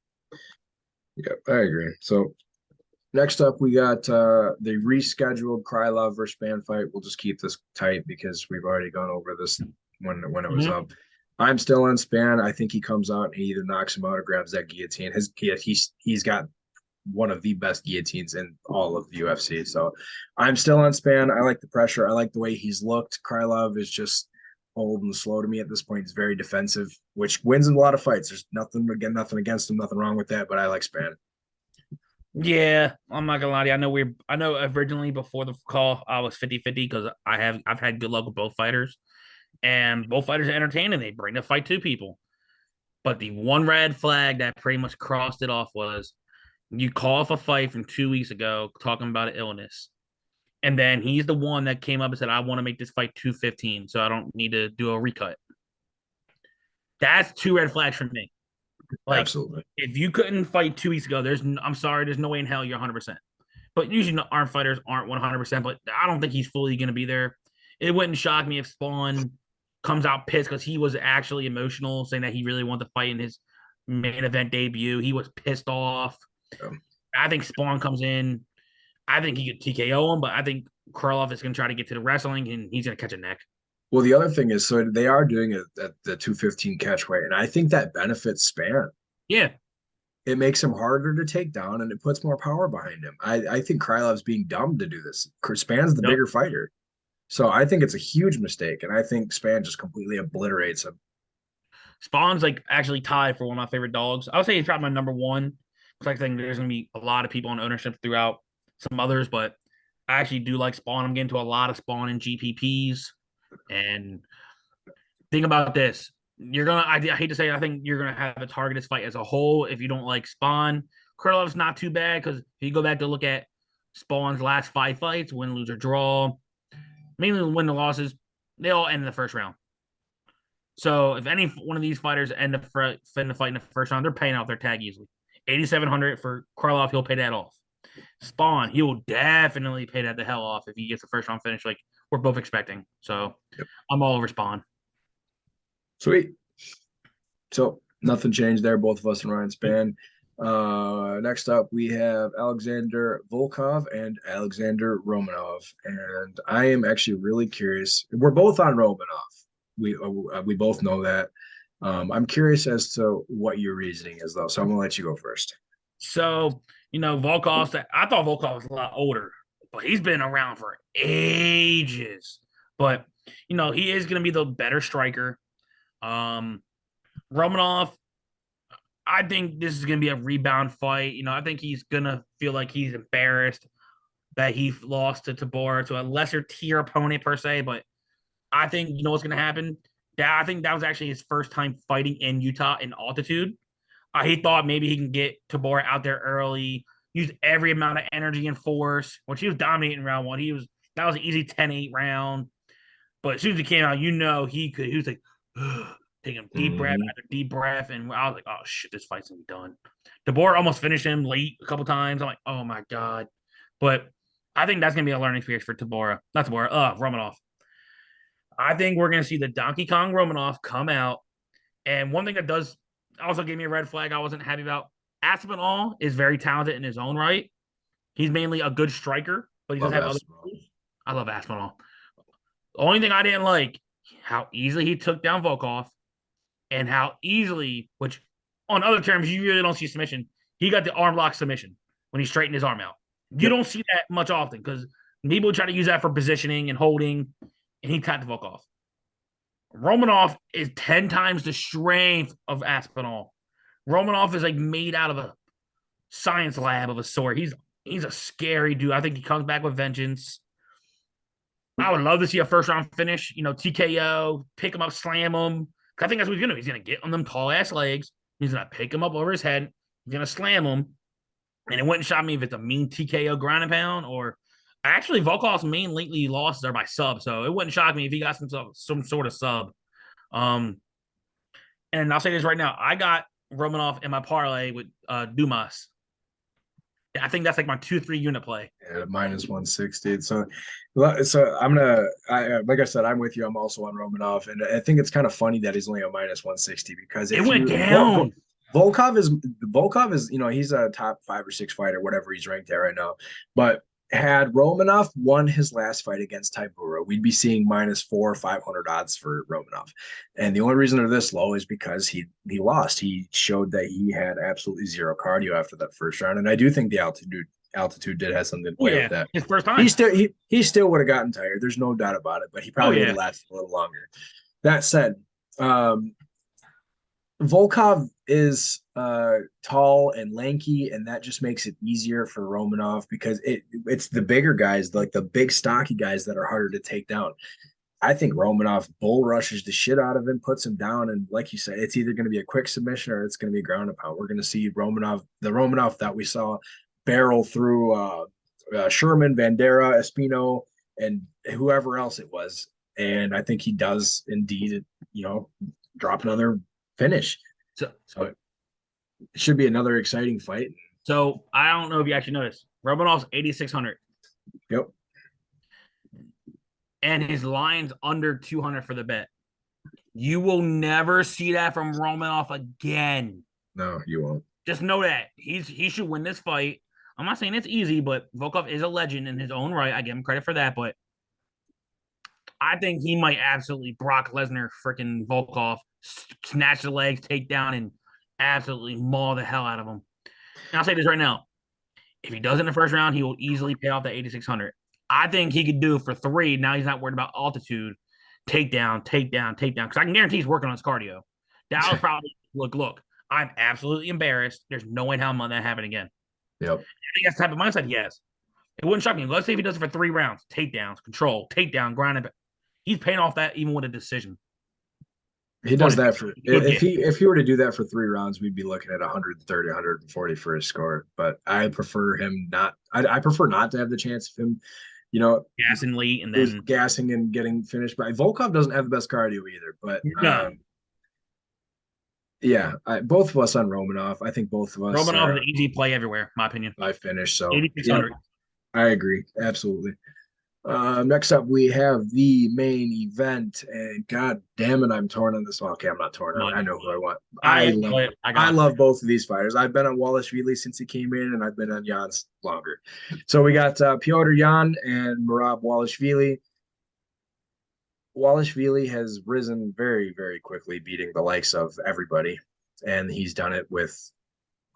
Speaker 1: Yeah, I agree. So next up, we got the rescheduled Krylov versus Spann fight. We'll just keep this tight because we've already gone over this when it was up. I'm still on Spann. I think he comes out and he either knocks him out or grabs that guillotine. He's got one of the best guillotines in all of the UFC. So I'm still on Spann. I like the pressure. I like the way he's looked. Krylov is just old and slow to me at this point. He's very defensive, which wins in a lot of fights. There's nothing against him, nothing wrong with that, but I like Spann.
Speaker 2: Yeah, I'm not gonna lie to you. I know originally before the call I was 50-50 because I've had good luck with both fighters. And both fighters are entertaining. They bring the fight to people. But the one red flag that pretty much crossed it off was you call off a fight from 2 weeks ago talking about an illness. And then he's the one that came up and said, I want to make this fight 215, so I don't need to do a recut. That's 2 red flags for me.
Speaker 1: Absolutely.
Speaker 2: If you couldn't fight 2 weeks ago, I'm sorry, there's no way in hell you're 100%. But usually our fighters aren't 100%, but I don't think he's fully going to be there. It wouldn't shock me if Spawn comes out pissed because he was actually emotional, saying that he really wanted to fight in his main event debut. He was pissed off. Yeah. I think Spawn comes in. I think he could TKO him, but I think Krylov is going to try to get to the wrestling, and he's going to catch a neck.
Speaker 1: Well, the other thing is, so they are doing it at the 215 catch weight, and I think that benefits Spann.
Speaker 2: Yeah.
Speaker 1: It makes him harder to take down, and it puts more power behind him. I think Krylov's being dumb to do this. Spann's the bigger fighter. So I think it's a huge mistake, and I think Spann just completely obliterates him.
Speaker 2: Spawn's actually tied for one of my favorite dogs. I would say he's probably my number one because I think there's going to be a lot of people on ownership throughout some others, but I actually do like Spawn. I'm getting to a lot of Spawn in GPPs. And think about this. I hate to say it, I think you're going to have a targeted fight as a whole if you don't like Spawn. Krylov's not too bad because if you go back to look at Spawn's last 5 fights, win, lose, or draw, mainly win the losses, they all end in the first round. So if any one of these fighters end the fight in the first round, they're paying out their tag easily. 8,700 for Krylov, he'll pay that off. Spawn, he will definitely pay that the hell off if he gets the first round finish like we're both expecting. So I'm all over Spawn.
Speaker 1: Sweet. So nothing changed there. Both of us and Ryan Spann. Next up, we have Alexander Volkov and Alexander Romanov. And I am actually really curious. We're both on Romanov. We both know that. I'm curious as to what your reasoning is, though. So I'm going to let you go first.
Speaker 2: So, Volkov, I thought Volkov was a lot older, but he's been around for ages. But, he is going to be the better striker. Um, Romanov, I think this is going to be a rebound fight. I think he's going to feel like he's embarrassed that he lost to Tabora, to a lesser tier opponent per se. But I think, what's going to happen? I think that was actually his first time fighting in Utah in altitude. He thought maybe he can get Tabora out there early, use every amount of energy and force, which he was dominating round one. That was an easy 10-8 round. But as soon as he came out, he was like taking deep breath after deep breath. And I was like, oh shit, this fight's gonna be done. Tabora almost finished him late a couple times. I'm like, oh my God. But I think that's gonna be a learning experience for Tabora. Not Tabora, Romanov. I think we're gonna see the Donkey Kong Romanov come out. And one thing that does also gave me a red flag I wasn't happy about. Aspinall is very talented in his own right. He's mainly a good striker, but he does have other tools. I love Aspinall. The only thing I didn't like, how easily he took down Volkov and how easily, which on other terms, you really don't see submission. He got the arm lock submission when he straightened his arm out. You don't see that much often because people try to use that for positioning and holding, and he tapped Volkov. Romanov is 10 times the strength of Aspinall. Romanov is like made out of a science lab of a sort. He's a scary dude. I think he comes back with vengeance. I would love to see a first round finish, TKO, pick him up, slam him. I think that's what he's gonna do. He's gonna get on them tall ass legs. He's gonna pick him up over his head. He's gonna slam him. And it wouldn't shock me if it's a mean TKO ground and pound or actually Volkov's main lately losses are by sub. So it wouldn't shock me if he got some sort of sub. And I'll say this right now. I got Romanov in my parlay with Dumas. I think that's like my 2-3 unit play.
Speaker 1: Yeah, minus 160. So like I said, I'm with you. I'm also on Romanov, and I think it's kind of funny that he's only a minus 160 because
Speaker 2: it went down.
Speaker 1: Volkov is he's a top 5 or 6 fighter, whatever he's ranked at right now. But had Romanov won his last fight against Tybura, we'd be seeing minus 400 or 500 odds for Romanov. And the only reason they're this low is because he lost. He showed that he had absolutely zero cardio after that first round. And I do think the altitude did have something to play with that.
Speaker 2: His first time.
Speaker 1: He still would have gotten tired. There's no doubt about it, but he probably would have lasted a little longer. That said, Volkov is tall and lanky, and that just makes it easier for Romanov because it's the bigger guys, like the big stocky guys, that are harder to take down. I think Romanov bull rushes the shit out of him, puts him down, and like you said, it's either going to be a quick submission or it's going to be ground and pound. We're going to see the Romanov that we saw barrel through Sherman, Vandera, Espino, and whoever else it was. And I think he does indeed, drop another finish. So it should be another exciting fight.
Speaker 2: So I don't know if you actually noticed. Romanov's 8,600.
Speaker 1: Yep.
Speaker 2: And his line's under 200 for the bet. You will never see that from Romanov again.
Speaker 1: No, you won't.
Speaker 2: Just know that. He should win this fight. I'm not saying it's easy, but Volkov is a legend in his own right. I give him credit for that, but I think he might absolutely Brock Lesnar freaking Volkov, snatch the legs, take down, and absolutely maul the hell out of him. And I'll say this right now. If he does it in the first round, he will easily pay off that 8,600. I think he could do for 3. Now he's not worried about altitude. Takedown. Because I can guarantee he's working on his cardio. That was probably, look, I'm absolutely embarrassed. There's no way how I'm that happen again.
Speaker 1: Yep.
Speaker 2: I think that's the type of mindset he has. It wouldn't shock me. Let's say if he does it for 3 rounds, takedowns, control, takedown, grind. He's paying off that even with a decision.
Speaker 1: He does that for if he were to do that for 3 rounds, we'd be looking at 130, 140 for his score. But I prefer him not. I prefer not to have the chance of him,
Speaker 2: gassing late and then
Speaker 1: gassing and getting finished. But Volkov doesn't have the best cardio either. But both of us on Romanov. I think both of us.
Speaker 2: Romanov is an easy play everywhere, my opinion.
Speaker 1: I finished so
Speaker 2: 8,600.
Speaker 1: I agree absolutely. Next up, we have the main event, and God damn it, I'm torn on this one. Okay, I'm not torn. I know who I want. I love both of these fighters. I've been on Dvalishvili since he came in, and I've been on Jan's longer. So we got Piotr Jan and Merab Dvalishvili. Dvalishvili has risen very, very quickly, beating the likes of everybody, and he's done it with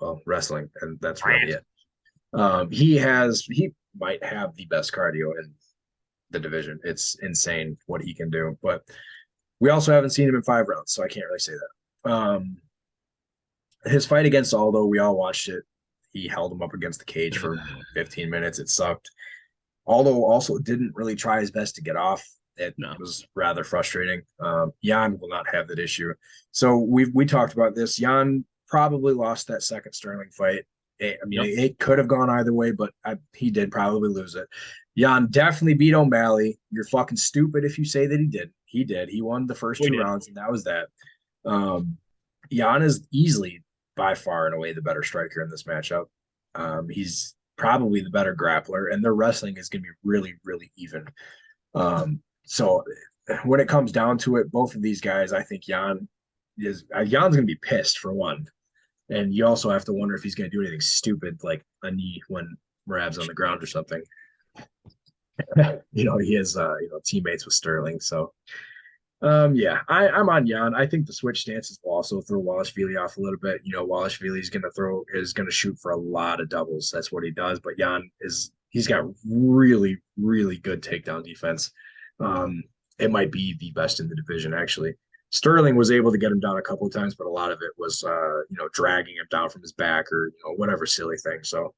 Speaker 1: well, wrestling, and that's really
Speaker 2: Grant.
Speaker 1: it. He might have the best cardio in the division. It's insane what he can do, but we also haven't seen him in 5 rounds, so I can't really say that. His fight against Aldo, we all watched it. He held him up against the cage for 15 minutes. It sucked. Aldo also didn't really try his best to get off. It
Speaker 2: No.
Speaker 1: was rather frustrating. Jan will not have that issue. So we talked about this. Jan probably lost that second Sterling fight. It could have gone either way, but he did probably lose it. Jan definitely beat O'Malley. You're fucking stupid if you say that he did. He did. He won the first 2 rounds, and that was that. Jan is easily, by far and away, the better striker in this matchup. He's probably the better grappler, and their wrestling is going to be really, really even. So when it comes down to it, both of these guys, I think Jan's going to be pissed for one. And you also have to wonder if he's going to do anything stupid like a knee when Merab's on the ground or something. He has teammates with Sterling. So yeah, I'm on Jan. I think the switch stances will also throw Dvalishvili off a little bit. Dvalishvili is going to shoot for a lot of doubles. That's what he does. But he's got really, really good takedown defense. It might be the best in the division, actually. Sterling was able to get him down a couple of times, but a lot of it was, dragging him down from his back or, whatever silly thing. So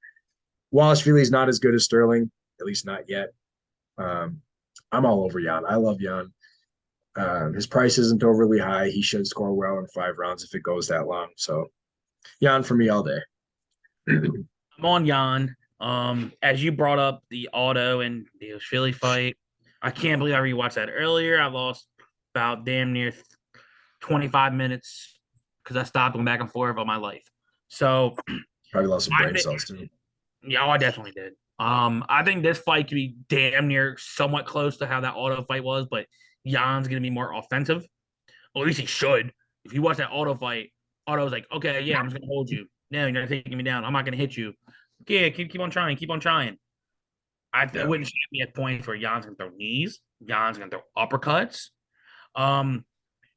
Speaker 1: Dvalishvili is not as good as Sterling, at least not yet. I'm all over Jan. I love Jan. His price isn't overly high. He should score well in 5 rounds if it goes that long. So Jan for me all day.
Speaker 2: I'm on Jan. As you brought up the Auto and the Philly fight, I can't believe I rewatched that earlier. I lost about damn near 25 minutes because I stopped going back and forth on my life. So
Speaker 1: probably lost some brain cells too.
Speaker 2: Yeah, I definitely did. I think this fight could be damn near somewhat close to how that Auto fight was, but Jan's gonna be more offensive. Or at least he should. If you watch that Auto fight, Auto's like, okay, yeah, I'm just gonna hold you. No, you're not taking me down. I'm not gonna hit you. Yeah, keep on trying, keep on trying. It wouldn't shock me at points where Jan's gonna throw knees, Jan's gonna throw uppercuts.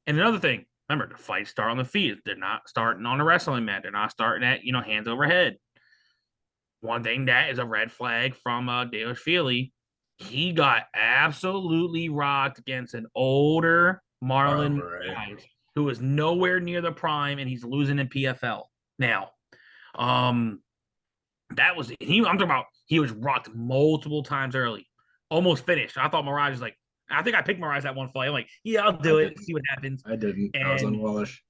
Speaker 2: And another thing, remember the fights start on the feet. They're not starting on the wrestling mat. They're not starting at hands overhead. One thing that is a red flag from Dvalishvili, he got absolutely rocked against an older Marlon guy who is nowhere near the prime, and he's losing in PFL now. That was I'm talking about. He was rocked multiple times early, almost finished. I thought Mirage was like, I think I picked Mirage that one fight. I'm like, yeah, I'll do it. See what happens.
Speaker 1: I didn't. I was on Wallish.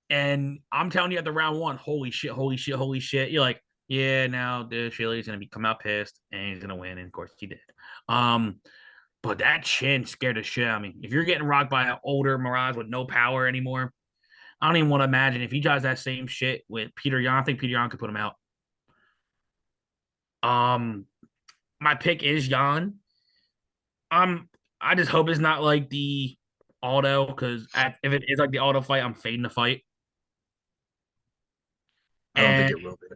Speaker 2: And I'm telling you, at the round one, holy shit. You're like, yeah, now the Philly's gonna come out pissed and he's gonna win, and of course he did. But that chin scared the shit out of me. If you're getting rocked by an older Mirage with no power anymore, I don't even want to imagine if he does that same shit with Peter Yan. I think Peter Yan could put him out. My pick is Yan. I just hope it's not like the Auto, because if it is like the Auto fight, I'm fading the fight.
Speaker 1: I don't think it will be.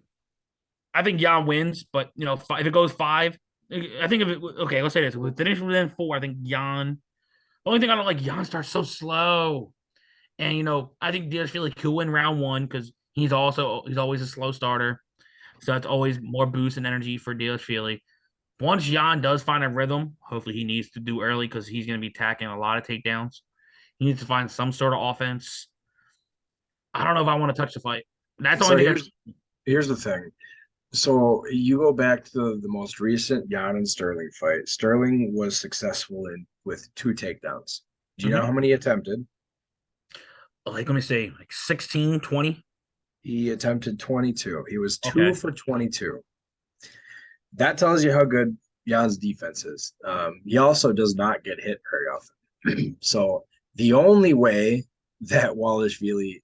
Speaker 2: I think Jan wins, but if it goes 5, I think okay, let's say this. If we finish within 4, I think Jan. The only thing I don't like, Jan starts so slow. And I think Dvalishvili could win round 1 because he's always a slow starter. So that's always more boost and energy for Dvalishvili. Once Jan does find a rhythm, hopefully he needs to do early because he's going to be attacking a lot of takedowns. He needs to find some sort of offense. I don't know if I want to touch the fight. That's the only thing.
Speaker 1: Here's the thing. So you go back to the most recent Jan and Sterling fight. Sterling was successful with 2 takedowns. Do you know how many he attempted?
Speaker 2: Let me say, 16, 20.
Speaker 1: He attempted 22. He was 2 for 22. That tells you how good Jan's defense is. He also does not get hit very often. So the only way that Dvalishvili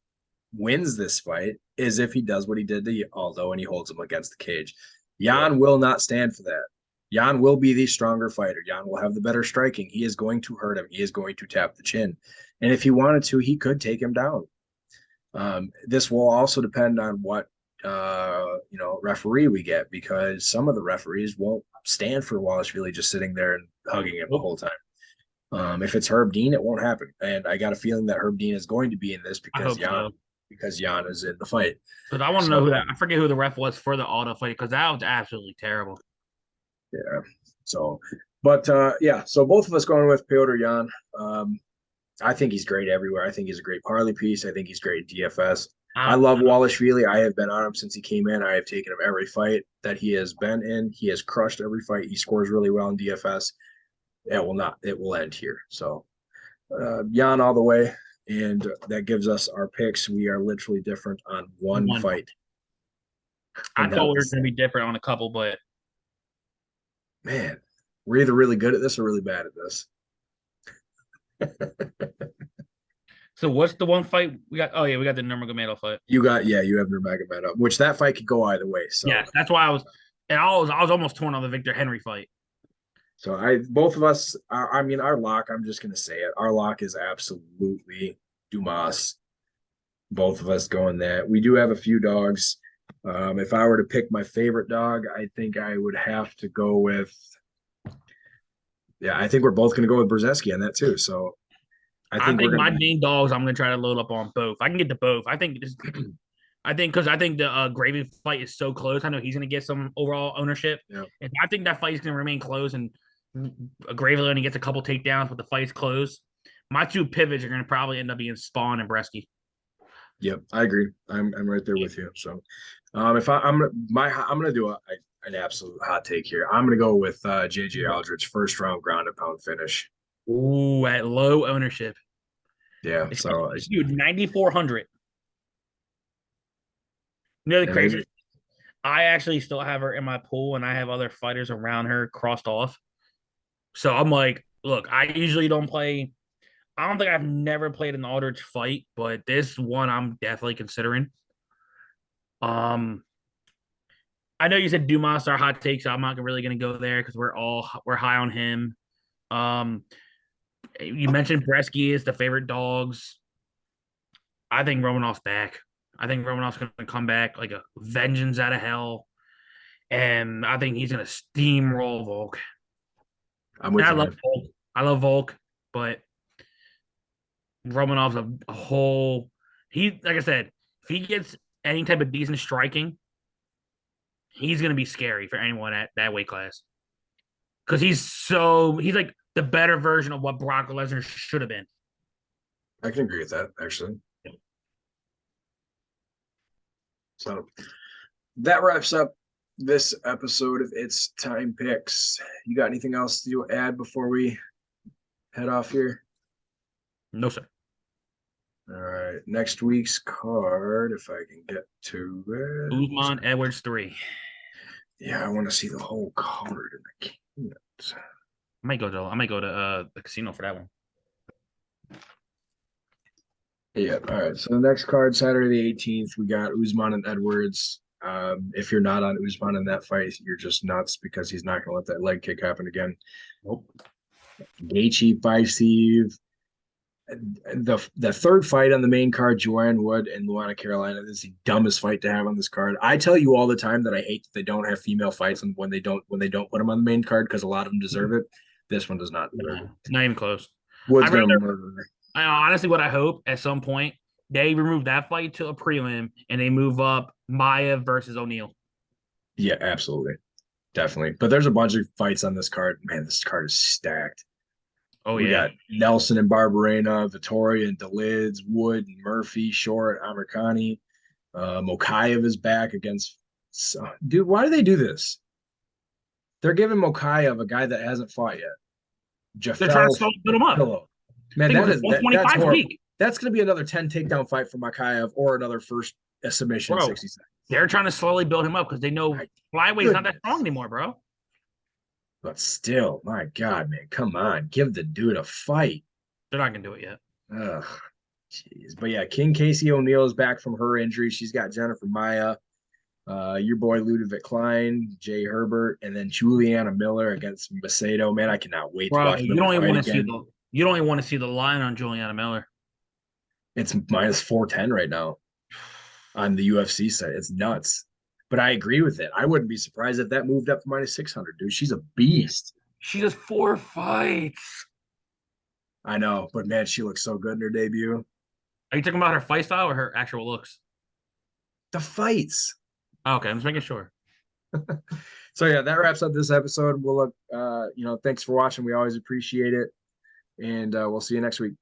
Speaker 1: wins this fight is if he does what he did to Aldo and he holds him against the cage. Jan will not stand for that. Jan will be the stronger fighter. Jan will have the better striking. He is going to hurt him. He is going to tap the chin. And if he wanted to, he could take him down. This will also depend on what referee we get, because some of the referees won't stand for Dvalishvili just sitting there and hugging him the whole time. If it's Herb Dean, it won't happen. And I got a feeling that Herb Dean is going to be in this because because Jan is in the fight.
Speaker 2: Because I want to know
Speaker 1: So
Speaker 2: who that. I forget who the ref was for the auto fight because that was absolutely terrible.
Speaker 1: yeah. So, but yeah. So both of us going with Piotr Jan. I think he's great everywhere. I think he's a great parlay piece. I think he's great in DFS. I love Dvalishvili. I have been on him since he came in. I have taken him every fight that he has been in. He has crushed every fight. He scores really well in DFS. It will not. It will end here. So Jan all the way, and that gives us our picks. We are literally different on one fight.
Speaker 2: I thought we were going to be different on a couple, but
Speaker 1: man, we're either really good at this or really bad at this.
Speaker 2: So what's the one fight we got? Oh yeah, we got the Nurmagomedov fight.
Speaker 1: You have Nurmagomedov, which that fight could go either way. So
Speaker 2: yeah, that's why I was almost torn on the Victor Henry fight.
Speaker 1: So both of us, I mean, our lock, I'm just going to say it. Our lock is absolutely Dumas. Both of us going that. We do have a few dogs. If I were to pick my favorite dog, I think I would have to go with, I think we're both going to go with Brzezinski on that too. So
Speaker 2: I think my main dogs, I'm going to try to load up on both. I can get to both. I think because the Gravy fight is so close. I know he's going to get some overall ownership.
Speaker 1: Yeah.
Speaker 2: And I think that fight is going to remain close, and Gravy only gets a couple takedowns, but the fight's close. My two pivots are going to probably end up being Spawn and Bresky.
Speaker 1: Yep, I agree. I'm right there with you. So, if I'm gonna do an absolute hot take here. I'm gonna go with JJ Aldrich, first round ground and pound finish.
Speaker 2: Ooh, at low ownership.
Speaker 1: Yeah, so
Speaker 2: dude, 9,400. You know the crazy. I actually still have her in my pool, and I have other fighters around her crossed off. So I'm like, look, I usually don't play. I don't think I've never played an Aldrich fight, but this one I'm definitely considering. I know you said Dumas our hot take, so I'm not really going to go there because we're high on him. You mentioned Bresky is the favorite dogs. I think Romanov's back. I think Romanov's going to come back like a vengeance out of hell, and I think he's going to steamroll Volk. I love Volk. I love Volk, but Romanov's a whole. He, like I said, if he gets any type of decent striking, he's going to be scary for anyone at that weight class. Because he's like the better version of what Brock Lesnar should have been.
Speaker 1: I can agree with that, actually.
Speaker 2: Yeah.
Speaker 1: So that wraps up this episode of It's Time Picks. You got anything else to add before we head off here?
Speaker 2: No, sir.
Speaker 1: All right. Next week's card, if I can get to it.
Speaker 2: Usman Edwards 3.
Speaker 1: Yeah, I want to see the whole card, and I can't.
Speaker 2: I might go to the casino for that one.
Speaker 1: Yeah. All right. So the next card, Saturday the 18th, we got Usman and Edwards. If you're not on Usman in that fight, you're just nuts because he's not going to let that leg kick happen again.
Speaker 2: Nope.
Speaker 1: Gaethje fights Steve. The third fight on the main card, Joanne Wood and Luana Carolina. This is the dumbest fight to have on this card. I tell you all the time that I hate that they don't have female fights and when they don't put them on the main card because a lot of them deserve it. This one does not.
Speaker 2: Not even close.
Speaker 1: Wood's gonna murder her.
Speaker 2: Honestly, what I hope at some point they remove that fight to a prelim and they move up Maya versus O'Neal.
Speaker 1: Yeah, absolutely, definitely. But there's a bunch of fights on this card. Man, this card is stacked.
Speaker 2: Oh,
Speaker 1: we got Nelson and Barberena, Vittoria and DeLids, Wood and Murphy, Short, Amirkhani. Mokaev is back against. Dude, why do they do this? They're giving Mokaev a guy that hasn't fought yet.
Speaker 2: They're trying to build him up.
Speaker 1: Man, that's horrible. That's going to be another 10 takedown fight for Mokaev or another first submission in 60 seconds.
Speaker 2: They're trying to slowly build him up because they know flyweight's not that strong anymore, bro.
Speaker 1: But still, my God, man, come on. Give the dude a fight.
Speaker 2: They're not going to do it yet.
Speaker 1: Ugh, jeez. But yeah, King Casey O'Neill is back from her injury. She's got Jennifer Maya, your boy Ludovic Klein, Jay Herbert, and then Juliana Miller against Macedo. Man, I cannot wait to watch them.
Speaker 2: You don't even want to see the line on Juliana Miller.
Speaker 1: It's minus 410 right now on the UFC site. It's nuts. But I agree with it. I wouldn't be surprised if that moved up to minus 600, dude. She's a beast.
Speaker 2: She does 4 fights.
Speaker 1: I know, but man, she looks so good in her debut.
Speaker 2: Are you talking about her fight style or her actual looks?
Speaker 1: The fights.
Speaker 2: Oh, okay, I'm just making sure.
Speaker 1: So yeah, that wraps up this episode. We'll look, thanks for watching. We always appreciate it. And we'll see you next week.